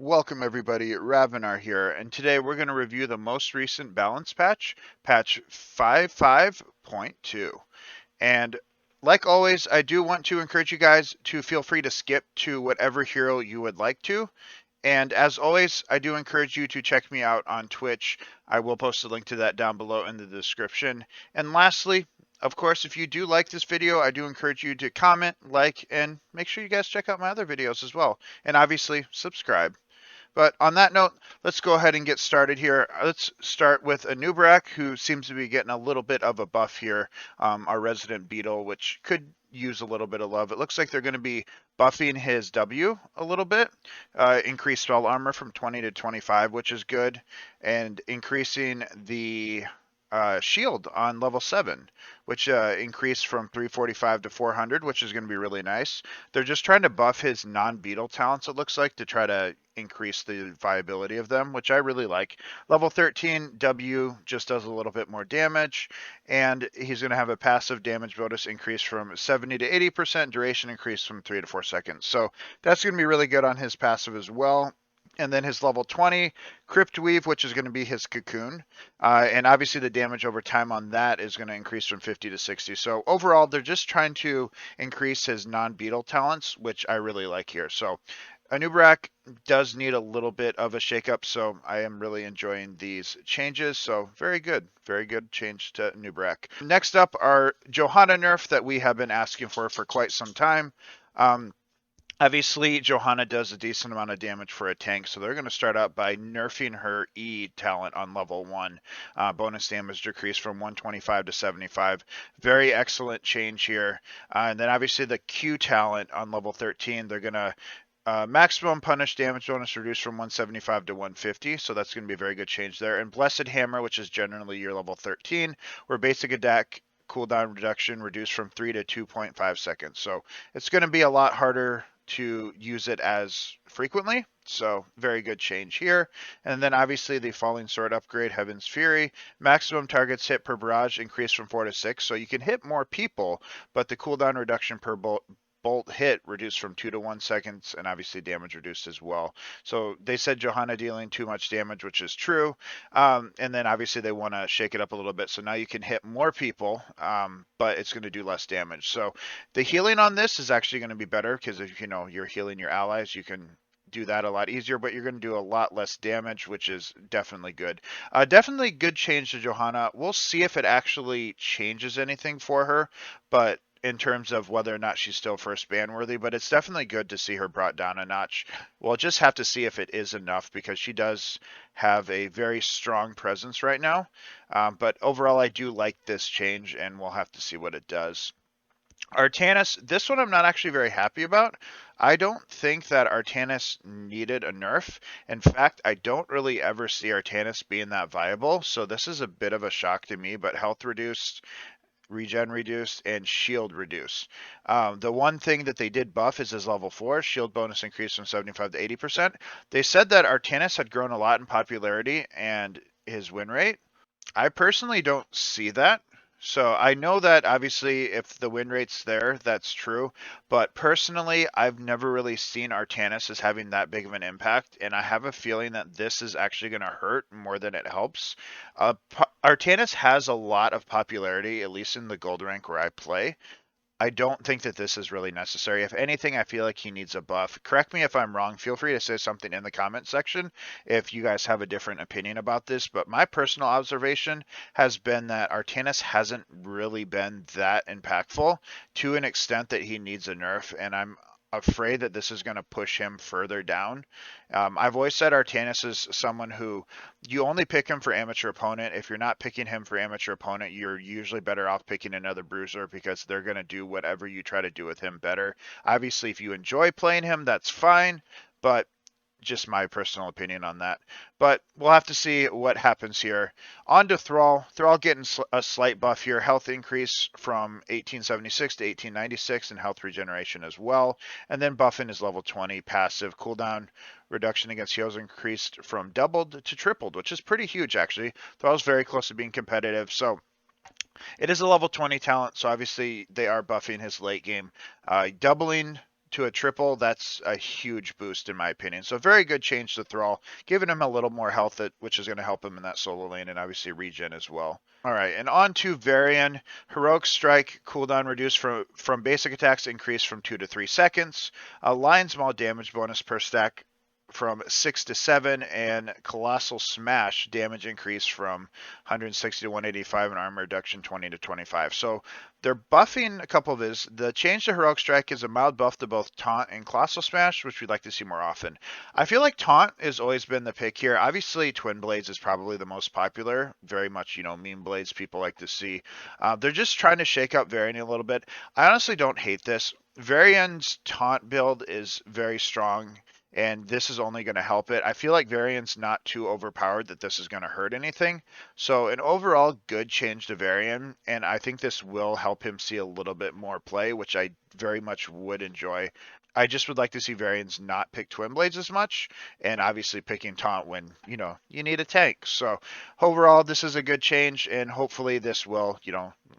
Welcome everybody, Ravenar here, and today we're going to review the most recent balance patch, patch 55.2. And like always, I do want to encourage you guys to feel free to skip to whatever hero you would like to. And as always, I do encourage you to check me out on Twitch. I will post a link to that down below in the description. And lastly, of course, if you do like this video, I do encourage you to comment, like, and make sure you guys check out my other videos as well. And obviously, subscribe. But on that note, let's go ahead and get started here. Let's start with Anub'arak, who seems to be getting a little bit of a buff here, our resident beetle, which could use a little bit of love. It looks like they're going to be buffing his W a little bit, increase spell armor from 20 to 25, which is good, and increasing the shield on level 7, which increased from 345 to 400, which is going to be really nice. They're just trying to buff his non-beetle talents, it looks like, to try to increase the viability of them, which I really like. Level 13, W just does a little bit more damage, and he's going to have a passive damage bonus increase from 70 to 80%, duration increase from 3 to 4 seconds. So that's going to be really good on his passive as well. And then his level 20, Crypt Weave, which is going to be his cocoon. And obviously the damage over time on that is going to increase from 50 to 60. So overall, they're just trying to increase his non-beetle talents, which I really like here. So Anub'arak does need a little bit of a shakeup, so I am really enjoying these changes. So very good change to Anub'arak. Next up are Johanna nerf that we have been asking for quite some time. Obviously, Johanna does a decent amount of damage for a tank, so they're going to start out by nerfing her E talent on level 1. Bonus damage decrease from 125 to 75. Very excellent change here. And then obviously the Q talent on level 13, they're going to maximum punish damage bonus reduced from 175 to 150, so that's going to be a very good change there. And Blessed Hammer, which is generally your level 13, where basic attack cooldown reduction reduced from 3 to 2.5 seconds. So it's going to be a lot harder to use it as frequently, so very good change here. And then obviously the Falling Sword upgrade, Heaven's Fury, maximum targets hit per barrage increased from 4 to 6, so you can hit more people, but the cooldown reduction per bolt hit reduced from 2 to 1 seconds, and obviously damage reduced as well. So they said Johanna dealing too much damage, which is true. And then obviously they want to shake it up a little bit, so now you can hit more people, but it's going to do less damage. So the healing on this is actually going to be better, because if you're healing your allies, you can do that a lot easier, but you're going to do a lot less damage, which is definitely good. Definitely good change to Johanna. We'll see if it actually changes anything for her, but in terms of whether or not she's still first ban worthy, but it's definitely good to see her brought down a notch. We'll just have to see if it is enough, because she does have a very strong presence right now. But overall, I do like this change, and we'll have to see what it does. Artanis, this one I'm not actually very happy about. I don't think that Artanis needed a nerf. In fact, I don't really ever see Artanis being that viable, so this is a bit of a shock to me, but health reduced, regen reduced, and shield reduced. The one thing that they did buff is his level 4, shield bonus increased from 75 to 80%. They said that Artanis had grown a lot in popularity and his win rate. I personally don't see that. So I know that obviously if the win rate's there, that's true. But personally, I've never really seen Artanis as having that big of an impact. And I have a feeling that this is actually going to hurt more than it helps. Artanis has a lot of popularity, at least in the gold rank where I play. I don't think that this is really necessary. If anything, I feel like he needs a buff. Correct me if I'm wrong. Feel free to say something in the comment section if you guys have a different opinion about this. But my personal observation has been that Artanis hasn't really been that impactful to an extent that he needs a nerf. And I'm afraid that this is going to push him further down. I've always said Artanis is someone who you only pick him for amateur opponent. If you're not picking him for amateur opponent, you're usually better off picking another bruiser, because they're going to do whatever you try to do with him better. Obviously, if you enjoy playing him, that's fine, but just my personal opinion on that. But we'll have to see what happens here. On to Thrall. Thrall getting a slight buff here. Health increase from 1876 to 1896 and health regeneration as well. And then buffing is level 20. Passive cooldown reduction against heals increased from doubled to tripled, which is pretty huge actually. Thrall's very close to being competitive. So it is a level 20 talent, so obviously they are buffing his late game. Doubling to a triple, that's a huge boost in my opinion. So very good change to Thrall, giving him a little more health, which is going to help him in that solo lane and obviously regen as well. All right, and on to Varian. Heroic Strike cooldown reduced from basic attacks increased from 2 to 3 seconds. Lion's Maul damage bonus per stack from 6 to 7, and Colossal Smash damage increase from 160 to 185, and armor reduction 20 to 25. So they're buffing a couple of his. The change to Heroic Strike is a mild buff to both Taunt and Colossal Smash, which we'd like to see more often. I feel like Taunt has always been the pick here. Obviously, Twin Blades is probably the most popular. Very much, meme blades people like to see. They're just trying to shake up Varian a little bit. I honestly don't hate this. Varian's Taunt build is very strong, and this is only going to help it. I feel like Varian's not too overpowered that this is going to hurt anything. So an overall good change to Varian, and I think this will help him see a little bit more play, which I very much would enjoy. I just would like to see Varians not pick Twin Blades as much, and obviously picking Taunt when, you need a tank. So overall, this is a good change, and hopefully this will,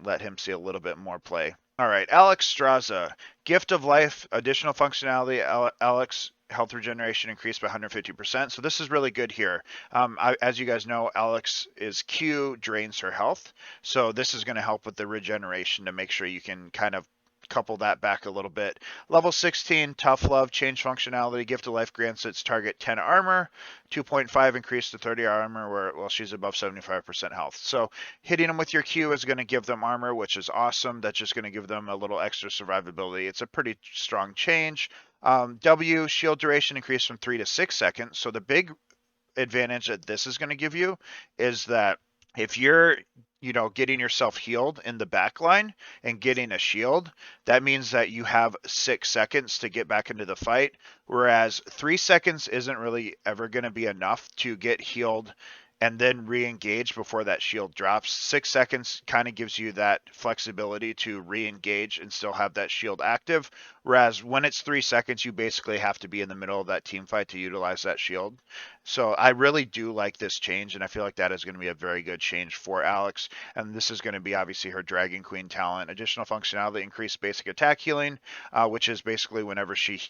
let him see a little bit more play. All right, Alexstrasza, Gift of Life, additional functionality, Alex health regeneration increased by 150%. So this is really good here. As you guys know, Alex's Q drains her health. So this is going to help with the regeneration to make sure you can kind of couple that back a little bit. Level 16, Tough Love, change functionality. Gift of Life grants its target 10 armor, 2.5 increase to 30 armor while she's above 75% health. So hitting them with your Q is going to give them armor, which is awesome. That's just going to give them a little extra survivability. It's a pretty strong change. W, shield duration increased from 3 to 6 seconds. So the big advantage that this is going to give you is that if you're getting yourself healed in the back line and getting a shield, that means that you have 6 seconds to get back into the fight, whereas 3 seconds isn't really ever going to be enough to get healed and then re-engage before that shield drops. 6 seconds kind of gives you that flexibility to re-engage and still have that shield active, whereas when it's 3 seconds, you basically have to be in the middle of that team fight to utilize that shield. So I really do like this change, and I feel like that is going to be a very good change for Alex, and this is going to be obviously her Dragon Queen talent. Additional functionality, increased basic attack healing, which is basically whenever she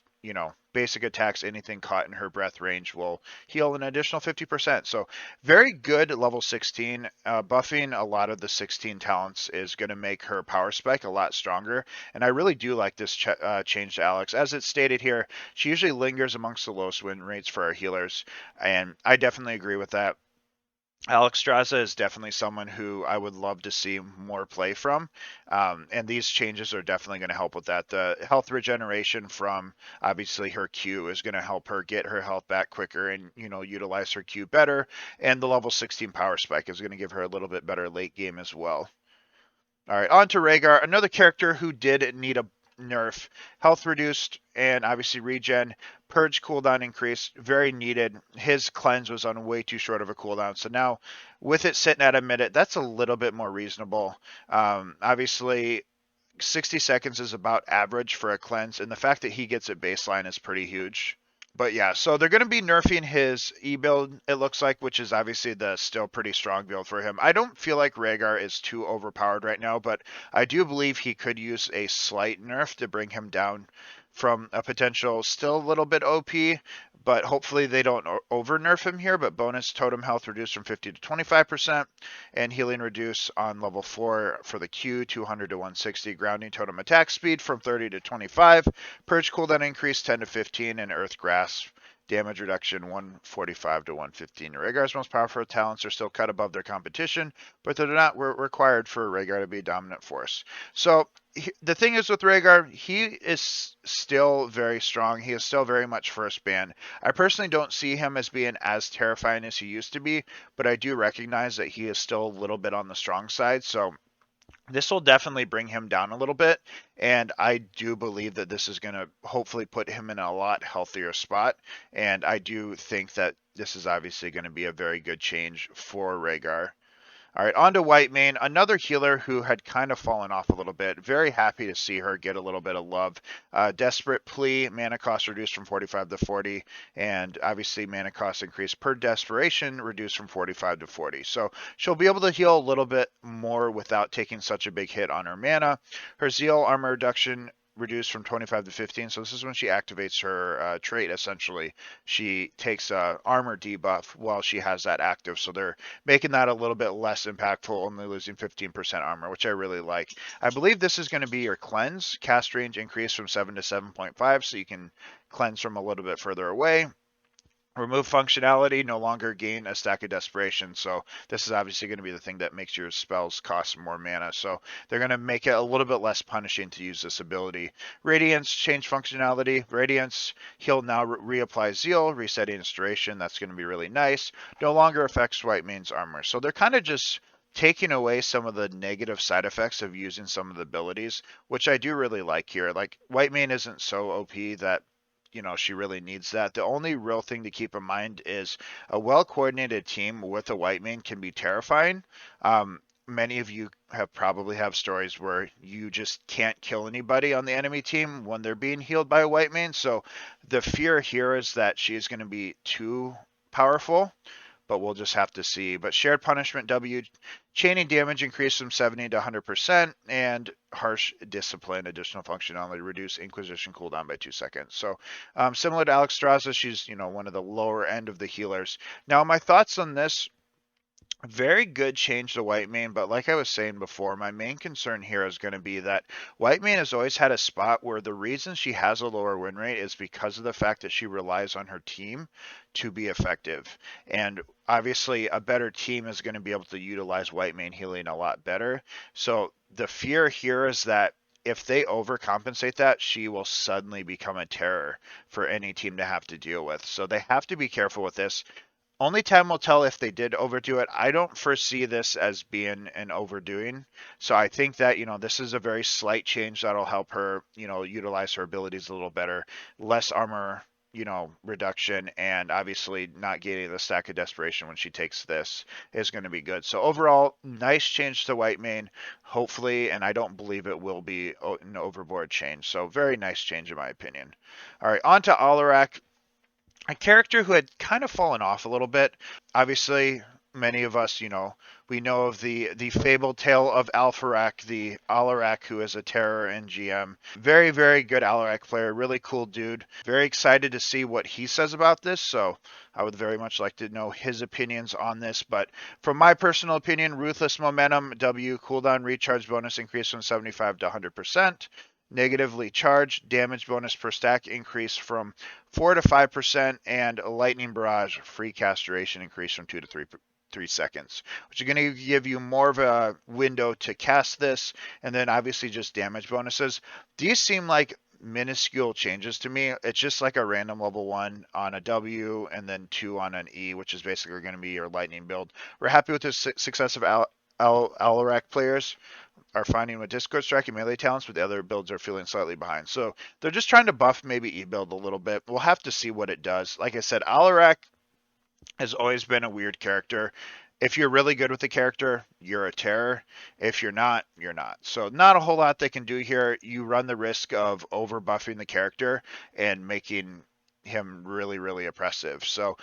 basic attacks, anything caught in her breath range will heal an additional 50%. So very good level 16. Buffing a lot of the 16 talents is going to make her power spike a lot stronger. And I really do like this change to Alex. As it's stated here, she usually lingers amongst the lowest win rates for our healers. And I definitely agree with that. Alexstrasza is definitely someone who I would love to see more play from, and these changes are definitely going to help with that. The health regeneration from obviously her Q is going to help her get her health back quicker and utilize her Q better, and the level 16 power spike is going to give her a little bit better late game as well. All right, on to Rehgar, another character who did need a nerf. Health reduced and obviously regen. Purge cooldown increased, very needed. His cleanse was on way too short of a cooldown. So now with it sitting at a minute, that's a little bit more reasonable. Obviously 60 seconds is about average for a cleanse, and the fact that he gets it baseline is pretty huge. But yeah, so they're going to be nerfing his E-build, it looks like, which is obviously the still pretty strong build for him. I don't feel like Rehgar is too overpowered right now, but I do believe he could use a slight nerf to bring him down from a potential still a little bit OP, but hopefully they don't over nerf him here. But bonus totem health reduced from 50 to 25%, and healing reduce on level 4 for the Q, 200 to 160. Grounding totem attack speed from 30 to 25. Purge cooldown increase 10 to 15, and Earth Grasp damage reduction 145 to 115. Rehgar's most powerful talents are still cut above their competition, but they're not required for Rehgar to be a dominant force. So the thing is with Rehgar, he is still very strong. He is still very much first ban. I personally don't see him as being as terrifying as he used to be, but I do recognize that he is still a little bit on the strong side. So this will definitely bring him down a little bit, and I do believe that this is going to hopefully put him in a lot healthier spot, and I do think that this is obviously going to be a very good change for Rehgar. All right, on to Whitemane, another healer who had kind of fallen off a little bit. Very happy to see her get a little bit of love. Desperate Plea, mana cost reduced from 45 to 40, and obviously mana cost increased per desperation, reduced from 45 to 40. So she'll be able to heal a little bit more without taking such a big hit on her mana. Her Zeal armor reduction reduced from 25 to 15. So this is when she activates her trait, essentially. She takes a armor debuff while she has that active. So they're making that a little bit less impactful, only losing 15% armor, which I really like. I believe this is going to be your cleanse. Cast range increase from 7 to 7.5, so you can cleanse from a little bit further away. Remove functionality, no longer gain a stack of desperation. So this is obviously going to be the thing that makes your spells cost more mana. So they're going to make it a little bit less punishing to use this ability. Radiance, change functionality. Radiance, heal now, reapply Zeal, resetting its duration. That's going to be really nice. No longer affects Whitemane's armor. So they're kind of just taking away some of the negative side effects of using some of the abilities, which I do really like here. Like, Whitemane isn't so OP that she really needs that. The only real thing to keep in mind is a well-coordinated team with a Whitemane can be terrifying. Many of you probably have stories where you just can't kill anybody on the enemy team when they're being healed by a Whitemane. So the fear here is that she's going to be too powerful, but we'll just have to see. But shared punishment W, chaining damage increased from 70 to 100%, and harsh discipline, additional functionality, reduce Inquisition cooldown by 2 seconds. So similar to Alexstrasza, she's one of the lower end of the healers. Now my thoughts on this. Very good change to Whitemane, but like I was saying before, my main concern here is going to be that Whitemane has always had a spot where the reason she has a lower win rate is because of the fact that she relies on her team to be effective. And obviously, a better team is going to be able to utilize Whitemane healing a lot better. So the fear here is that if they overcompensate that, she will suddenly become a terror for any team to have to deal with. So they have to be careful with this. Only time will tell if they did overdo it. I don't foresee this as being an overdoing. So I think that, this is a very slight change that'll help her, utilize her abilities a little better. Less armor, reduction, and obviously not getting the stack of desperation when she takes this is going to be good. So overall, nice change to Whitemane, hopefully, and I don't believe it will be an overboard change. So very nice change in my opinion. All right, on to Alarak, a character who had kind of fallen off a little bit. Obviously, many of us, we know of the fabled tale of Alpharak, the Alarak, who is a terror in GM. Very, very good Alarak player, really cool dude. Very excited to see what he says about this, so I would very much like to know his opinions on this. But from my personal opinion, Ruthless Momentum W, cooldown recharge bonus increase from 75 to 100%. Negatively charged, damage bonus per stack increase from 4 to 5%, and a lightning barrage free cast duration increase from 2 to 3 seconds, which are going to give you more of a window to cast this, and then obviously just damage bonuses. These seem like minuscule changes to me. It's just like a random level 1 on a W and then 2 on an E, which is basically going to be your lightning build. We're happy with the success of Alarak players are finding with Discord Strike and melee talents, but the other builds are feeling slightly behind. So they're just trying to buff maybe E-build a little bit. We'll have to see what it does. Like I said, Alarak has always been a weird character. If you're really good with the character, you're a terror. If you're not, you're not. So not a whole lot they can do here. You run the risk of over buffing the character and making him really, really oppressive. So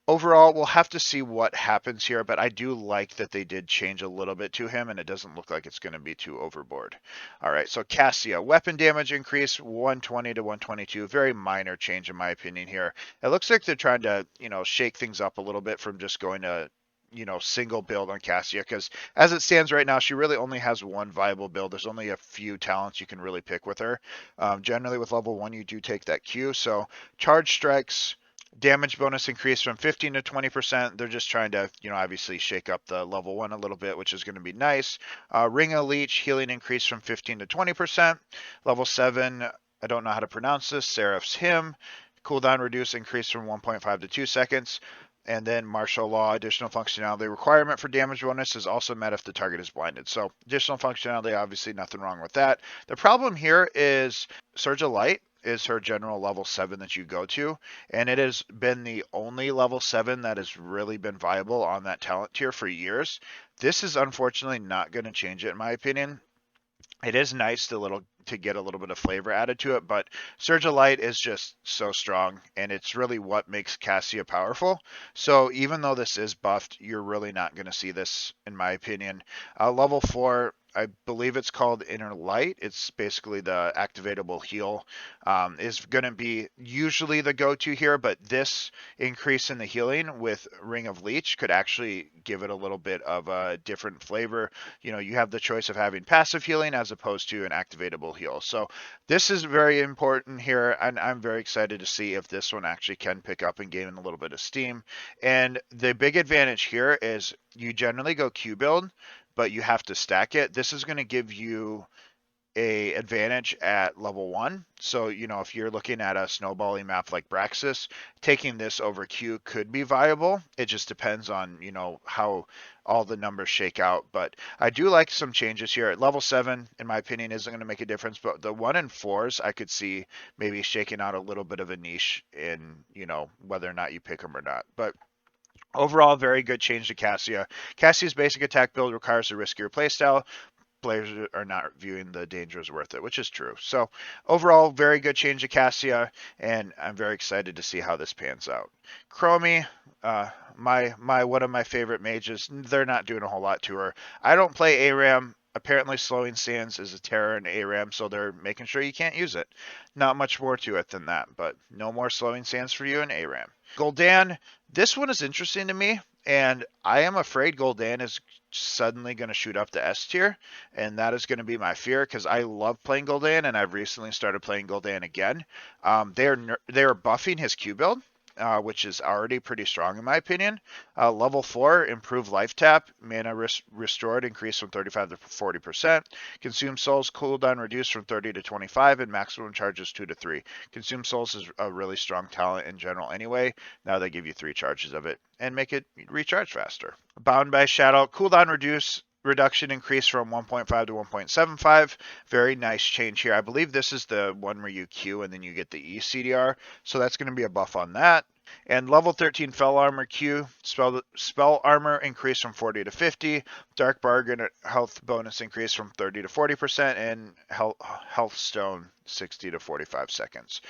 overall, we'll have to see what happens here, but I do like that they did change a little bit to him, and it doesn't look like it's going to be too overboard. All right, so Cassia, weapon damage increase 120 to 122. Very minor change in my opinion here. It looks like they're trying to, shake things up a little bit from just going to single build on Cassia, because as it stands right now, she really only has one viable build. There's only a few talents you can really pick with her. Generally with level 1, you do take that Q. So charge strikes, damage bonus increase from 15 to 20%. They're just trying to, obviously shake up the level 1 a little bit, which is going to be nice. Ring of Leech, healing increase from 15 to 20%. Level 7, I don't know how to pronounce this, Seraph's Hymn. Cooldown reduce increase from 1.5 to 2 seconds. And then Martial Law, additional functionality requirement for damage bonus is also met if the target is blinded. So additional functionality, obviously nothing wrong with that. The problem here is Surge of Light is her general level 7 that you go to, and it has been the only level 7 that has really been viable on that talent tier for years. This is unfortunately not going to change it, in my opinion. It is nice to get a little bit of flavor added to it, but Surge of Light is just so strong, and it's really what makes Cassia powerful. So even though this is buffed, you're really not going to see this, in my opinion. Level 4, I believe it's called Inner Light. It's basically the activatable heal, is going to be usually the go-to here, but this increase in the healing with Ring of Leech could actually give it a little bit of a different flavor. You know, you have the choice of having passive healing as opposed to an activatable heal. So this is very important here, and I'm very excited to see if this one actually can pick up and gain a little bit of steam. And the big advantage here is you generally go Q build, but you have to stack it. This is going to give you a advantage at level 1. So, you know, if you're looking at a snowballing map like Braxis, taking this over Q could be viable. It just depends on, you know, how all the numbers shake out. But I do like some changes here. At level 7, in my opinion, isn't going to make a difference. But the 1 and 4s, I could see maybe shaking out a little bit of a niche in, you know, whether or not you pick them or not. But overall, very good change to Cassia. Cassia's basic attack build requires a riskier playstyle. Players are not viewing the danger as worth it, which is true. So overall, very good change to Cassia, and I'm very excited to see how this pans out. Chromie, my one of my favorite mages. They're not doing a whole lot to her. I don't play ARAM. Apparently, slowing sands is a terror in ARAM, so they're making sure you can't use it. Not much more to it than that, but no more slowing sands for you in ARAM. Gul'dan, this one is interesting to me, and I am afraid Gul'dan is suddenly going to shoot up to S tier, and that is going to be my fear because I love playing Gul'dan, and I've recently started playing Gul'dan again. They're buffing his Q build, which is already pretty strong in my opinion. Level 4, improved life tap, mana restored increased from 35 to 40%. Consume souls cooldown reduced from 30 to 25, and maximum charges 2 to 3. Consume souls is a really strong talent in general anyway. Now they give you 3 charges of it and make it recharge faster. Bound by Shadow, cooldown reduction increase from 1.5 to 1.75. Very nice change here. I believe this is the one where you Q and then you get the ECDR. So that's going to be a buff on that. And level 13 Fell Armor Q, spell armor increase from 40 to 50, Dark Bargain health bonus increase from 30 to 40%, and health stone 60 to 45 seconds.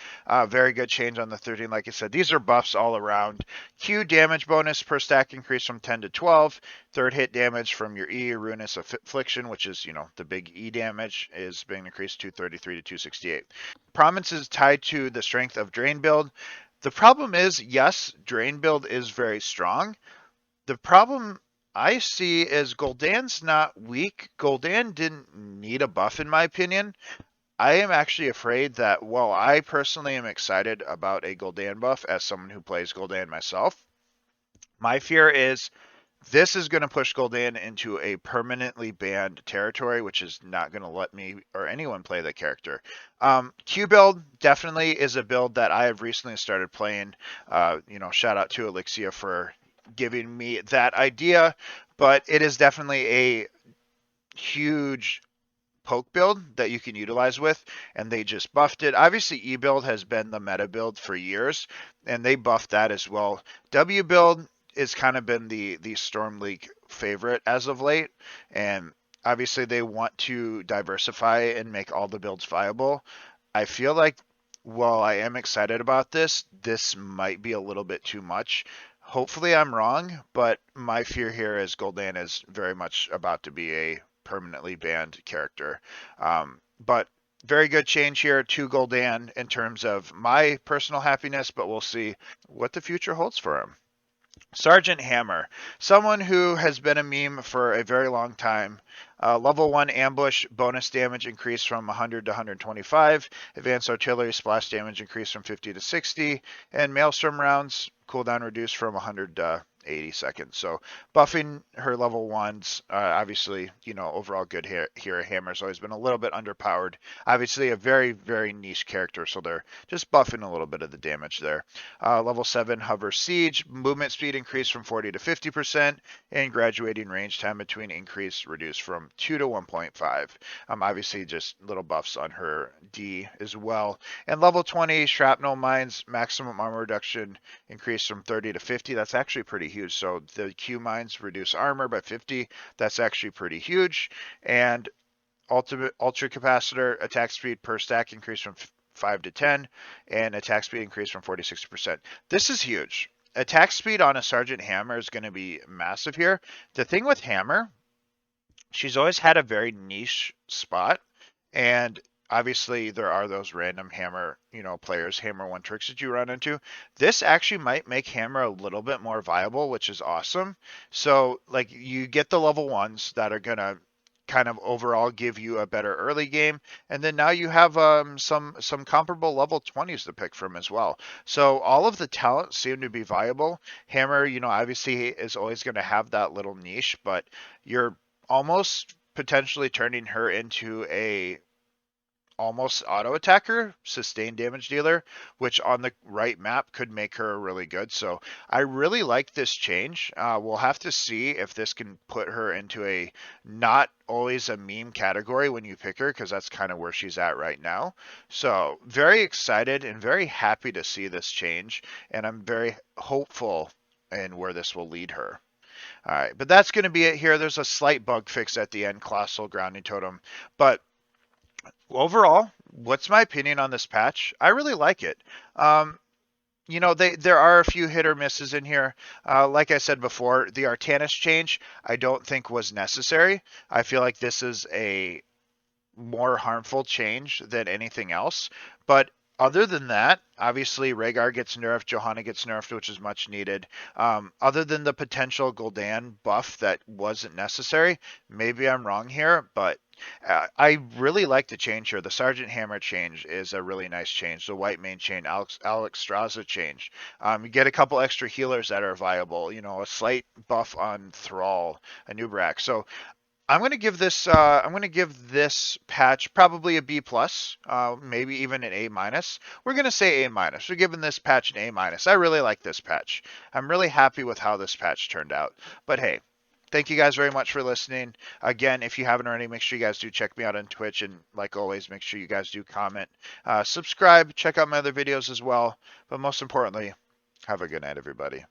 Very good change on the 13. Like I said, these are buffs all around. Q damage bonus per stack increase from 10 to 12. Third hit damage from your E, Ruinous Affliction, which is, you know, the big E damage, is being increased to 233 to 268. Prominence is tied to the strength of Drain build. The problem is, yes, Drain build is very strong. The problem I see is Gul'dan's not weak. Gul'dan didn't need a buff, in my opinion. I am actually afraid that, while I personally am excited about a Gul'dan buff as someone who plays Gul'dan myself, my fear is this is going to push Gul'dan into a permanently banned territory, which is not going to let me or anyone play the character. Q build definitely is a build that I have recently started playing. You know, shout out to Elixia for giving me that idea, but it is definitely a huge poke build that you can utilize with, and they just buffed it. Obviously, E build has been the meta build for years, and they buffed that as well. W build has kind of been the Storm League favorite as of late, and obviously they want to diversify and make all the builds viable. I feel like while I am excited about this, this might be a little bit too much. Hopefully I'm wrong, but my fear here is Gul'dan is very much about to be a permanently banned character. But very good change here to Gul'dan in terms of my personal happiness, but we'll see what the future holds for him. Sergeant Hammer, someone who has been a meme for a very long time. Level 1 ambush bonus damage increased from 100 to 125. Advanced artillery splash damage increased from 50 to 60. And maelstrom rounds cooldown reduced from 100 to 80 seconds. So buffing her level 1s, obviously, you know, overall good here. Hammer's always been a little bit underpowered. Obviously a very, very niche character, so they're just buffing a little bit of the damage there. Level 7 Hover Siege, movement speed increased from 40 to 50%, and graduating range time between increase reduced from 2 to 1.5. Obviously just little buffs on her D as well. And level 20 Shrapnel Mines, maximum armor reduction increased from 30 to 50. That's actually pretty huge. So the Q mines reduce armor by 50. That's actually pretty huge. And ultra capacitor attack speed per stack increased from 5 to 10, and attack speed increased from 40 to 60%. This is huge. Attack speed on a Sergeant Hammer is going to be massive here. The thing with Hammer she's always had a very niche spot, and obviously there are those random hammer, players, hammer one tricks that you run into. This actually might make hammer a little bit more viable, which is awesome. So like you get the level ones that are gonna kind of overall give you a better early game, and then now you have some comparable level 20s to pick from as well. So all of the talents seem to be viable. Hammer, obviously is always going to have that little niche, but you're almost potentially turning her into a almost auto attacker, sustained damage dealer, which on the right map could make her really good. So I really like this change. We'll have to see if this can put her into a not always a meme category when you pick her, because that's kind of where she's at right now. So very excited and very happy to see this change, and I'm very hopeful in where this will lead her. All right, but that's going to be it here. There's a slight bug fix at the end, Colossal Grounding Totem. But overall, what's my opinion on this patch? I really like it. Um, there are a few hit or misses in here. Like I said before, the Artanis change I don't think was necessary. I feel like this is a more harmful change than anything else. But other than that, obviously Rehgar gets nerfed, Johanna gets nerfed, which is much needed. Other than the potential Gul'dan buff that wasn't necessary, maybe I'm wrong here, but I really like the change here. The Sergeant Hammer change is a really nice change. The Whitemane change, Alexstrasza change. You get a couple extra healers that are viable. A slight buff on Thrall, Anub'arak. So I'm gonna give this patch probably a B plus, maybe even an A minus. We're gonna say A minus. We're giving this patch an A minus. I really like this patch. I'm really happy with how this patch turned out. But hey, thank you guys very much for listening. Again, if you haven't already, make sure you guys do check me out on Twitch, and like always, make sure you guys do comment, subscribe, check out my other videos as well. But most importantly, have a good night, everybody.